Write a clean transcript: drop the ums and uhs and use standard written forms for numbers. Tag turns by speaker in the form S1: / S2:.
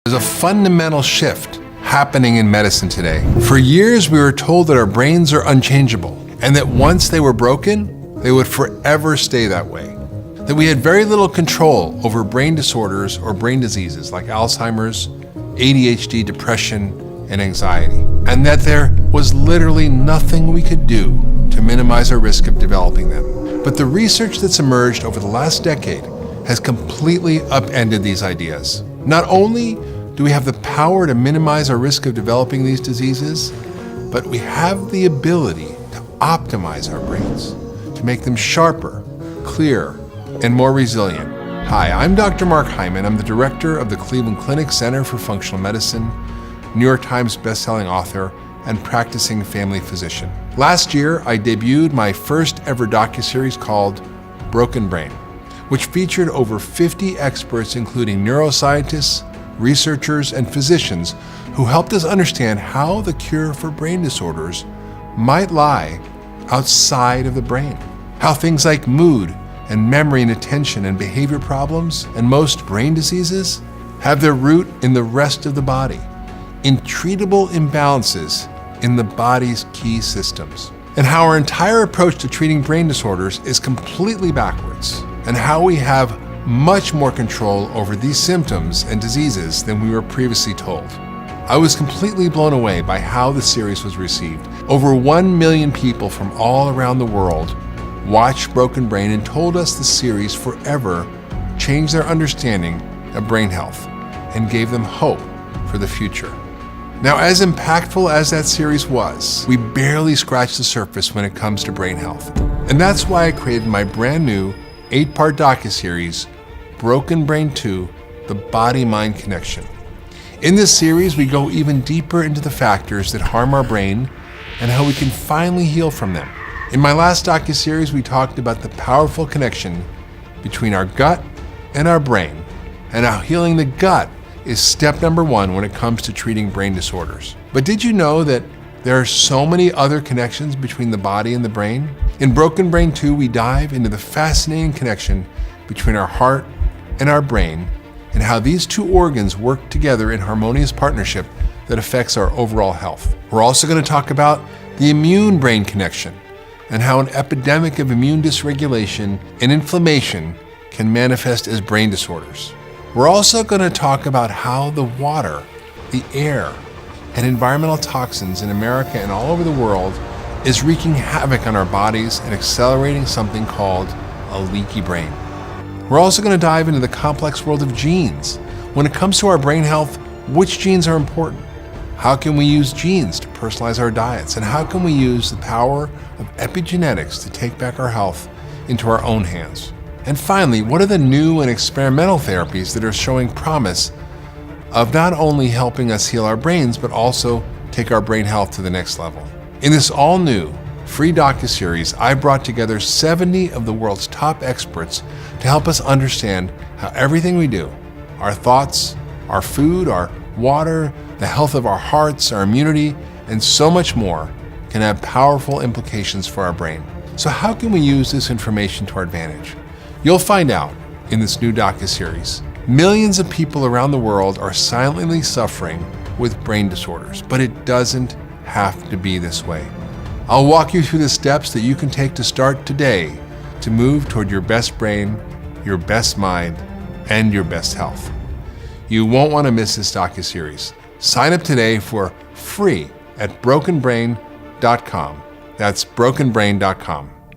S1: There's a fundamental shift happening in medicine today. For years, we were told that our brains are unchangeable and that once they were broken, they would forever stay that way. That we had very little control over brain disorders or brain diseases like Alzheimer's, ADHD, depression, and anxiety. And that there was literally nothing we could do to minimize our risk of developing them. But the research that's emerged over the last decade has completely upended these ideas. Not only do we have the power to minimize our risk of developing these diseases, but we have the ability to optimize our brains, to make them sharper, clearer, and more resilient. Hi, I'm Dr. Mark Hyman. I'm the director of the Cleveland Clinic Center for Functional Medicine, New York Times bestselling author, and practicing family physician. Last year, I debuted my first ever docuseries called Broken Brain, which featured over 50 experts, including neuroscientists, researchers, and physicians who helped us understand how the cure for brain disorders might lie outside of the brain. How things like mood and memory and attention and behavior problems and most brain diseases have their root in the rest of the body, in treatable imbalances in the body's key systems. And how our entire approach to treating brain disorders is completely backwards, and how we have much more control over these symptoms and diseases than we were previously told. I was completely blown away by how the series was received. Over 1 million people from all around the world watched Broken Brain and told us the series forever changed their understanding of brain health and gave them hope for the future. Now, as impactful as that series was, we barely scratched the surface when it comes to brain health. And that's why I created my brand new 8-part docuseries, Broken Brain 2, The Body-Mind Connection. In this series, we go even deeper into the factors that harm our brain and how we can finally heal from them. In my last docuseries, we talked about the powerful connection between our gut and our brain, and how healing the gut is step number 1 when it comes to treating brain disorders. But did you know that there are so many other connections between the body and the brain? In Broken Brain 2, we dive into the fascinating connection between our heart and our brain, and how these two organs work together in harmonious partnership that affects our overall health. We're also going to talk about the immune-brain connection, and how an epidemic of immune dysregulation and inflammation can manifest as brain disorders. We're also going to talk about how the water, the air, and environmental toxins in America and all over the world is wreaking havoc on our bodies and accelerating something called a leaky brain. We're also going to dive into the complex world of genes. When it comes to our brain health, which genes are important? How can we use genes to personalize our diets? And how can we use the power of epigenetics to take back our health into our own hands? And finally, what are the new and experimental therapies that are showing promise of not only helping us heal our brains, but also take our brain health to the next level? In this all-new, free docuseries, I brought together 70 of the world's top experts to help us understand how everything we do, our thoughts, our food, our water, the health of our hearts, our immunity, and so much more, can have powerful implications for our brain. So how can we use this information to our advantage? You'll find out in this new docuseries. Millions of people around the world are silently suffering with brain disorders, but it doesn't have to be this way. I'll walk you through the steps that you can take to start today to move toward your best brain, your best mind, and your best health. You won't want to miss this docuseries. Sign up today for free at brokenbrain.com. That's brokenbrain.com.